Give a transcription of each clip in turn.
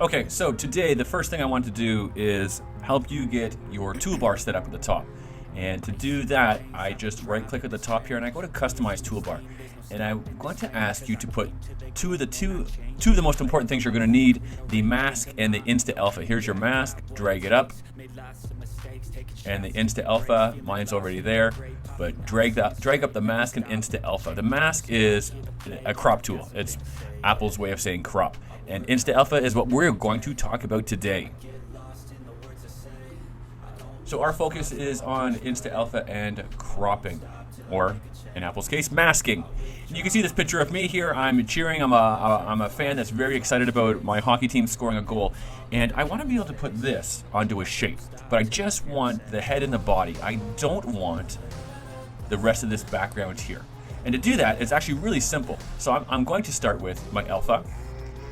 Okay, so today the first thing I want to do is help you get your toolbar set up at the top. And to do that, I just right click at the top here and I go to Customize Toolbar. And I'm going to ask you to put two of the most important things you're going to need, the mask and the Insta Alpha. Here's your mask, drag it up. And the Insta Alpha, mine's already there, but drag up the mask and Insta Alpha. The mask is a crop tool. It's Apple's way of saying crop. And Insta Alpha is what we're going to talk about today. So our focus is on Insta Alpha and cropping, or in Apple's case, masking. And you can see this picture of me here. I'm cheering. I'm a fan that's very excited about my hockey team scoring a goal. And I want to be able to put this onto a shape, but I just want the head and the body. I don't want the rest of this background here. And to do that, it's actually really simple. So I'm going to start with my alpha.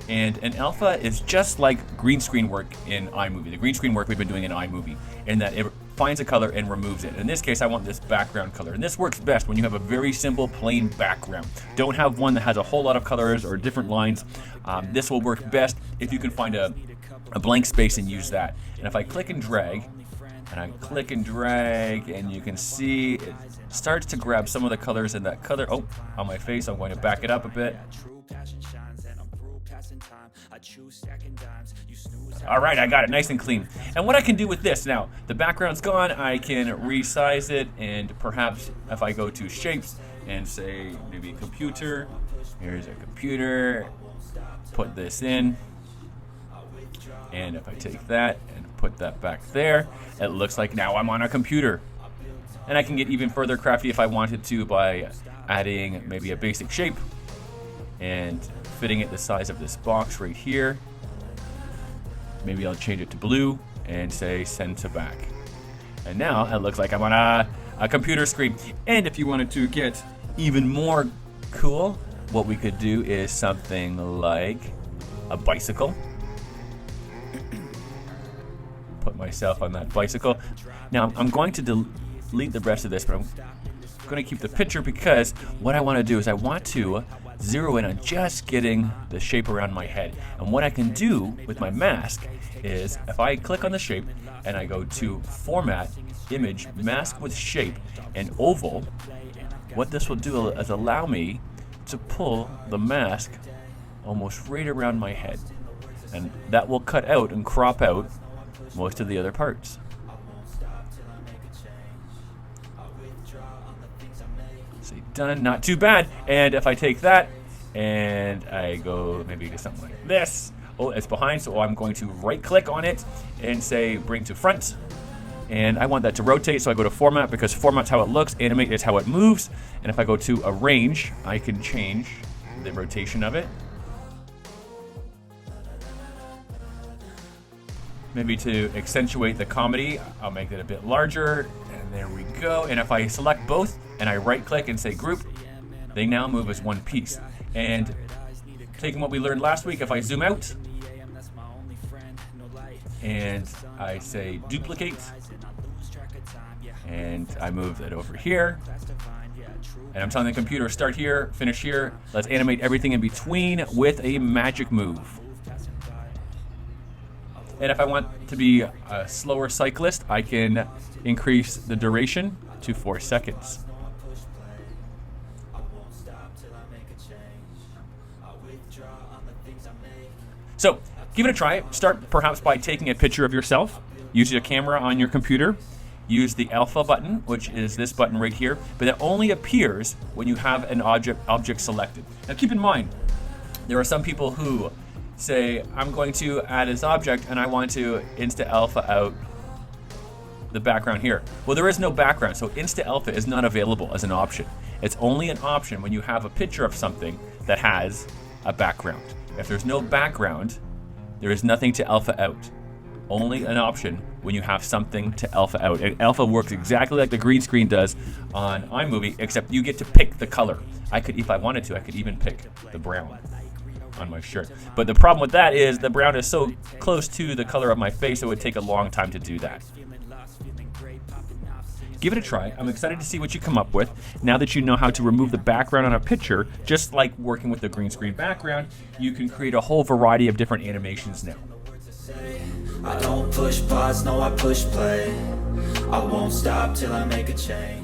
And an alpha is just like green screen work in iMovie. The green screen work we've been doing in iMovie, in that it finds a color and removes it. In this case, I want this background color. And this works best when you have a very simple, plain background. Don't have one that has a whole lot of colors or different lines. This will work best if you can find a blank space and use that. And if I click and drag, and you can see it starts to grab some of the colors in that color. Oh, on my face, I'm going to back it up a bit. All right, I got it nice and clean. And what I can do with this now, the background's gone, I can resize it, and perhaps if I go to shapes and say maybe computer, here's a computer, put this in, and if I take that and put that back there, it looks like now I'm on a computer. And I can get even further crafty if I wanted to by adding maybe a basic shape and fitting it the size of this box right here. Maybe I'll change it to blue and say send to back. And now it looks like I'm on a computer screen. And if you wanted to get even more cool, what we could do is something like a bicycle. Put myself on that bicycle. Now I'm going to delete the rest of this, but I'm going to keep the picture because what I want to do is I want to zero in on just getting the shape around my head. And what I can do with my mask is if I click on the shape and I go to Format, Image, Mask with Shape, and Oval, what this will do is allow me to pull the mask almost right around my head. And that will cut out and crop out most of the other parts. See, done, not too bad. And if I take that and I go maybe to something like this, oh, it's behind, so I'm going to right click on it and say bring to front. And I want that to rotate, so I go to Format because Format's how it looks, Animate is how it moves. And if I go to Arrange, I can change the rotation of it. Maybe to accentuate the comedy, I'll make it a bit larger, and there we go. And if I select both and I right click and say group, they now move as one piece. And taking what we learned last week, if I zoom out and I say duplicate and I move that over here, and I'm telling the computer start here, finish here, let's animate everything in between with a magic move. And if I want to be a slower cyclist, I can increase the duration to 4 seconds. So give it a try. Start perhaps by taking a picture of yourself. Use your camera on your computer. Use the alpha button, which is this button right here, but it only appears when you have an object selected. Now keep in mind, there are some people who say, I'm going to add this object and I want to Insta Alpha out the background here. Well, there is no background, so Insta Alpha is not available as an option. It's only an option when you have a picture of something that has a background. If there's no background, there is nothing to alpha out. Only an option when you have something to alpha out. And alpha works exactly like the green screen does on iMovie, except you get to pick the color. I could, if I wanted to, I could even pick the brown on my shirt. But the problem with that is the brown is so close to the color of my face, it would take a long time to do that. Give it a try. I'm excited to see what you come up with. Now that you know how to remove the background on a picture, just like working with the green screen background, you can create a whole variety of different animations now. I don't push pause, no I push play. I won't stop till I make a change.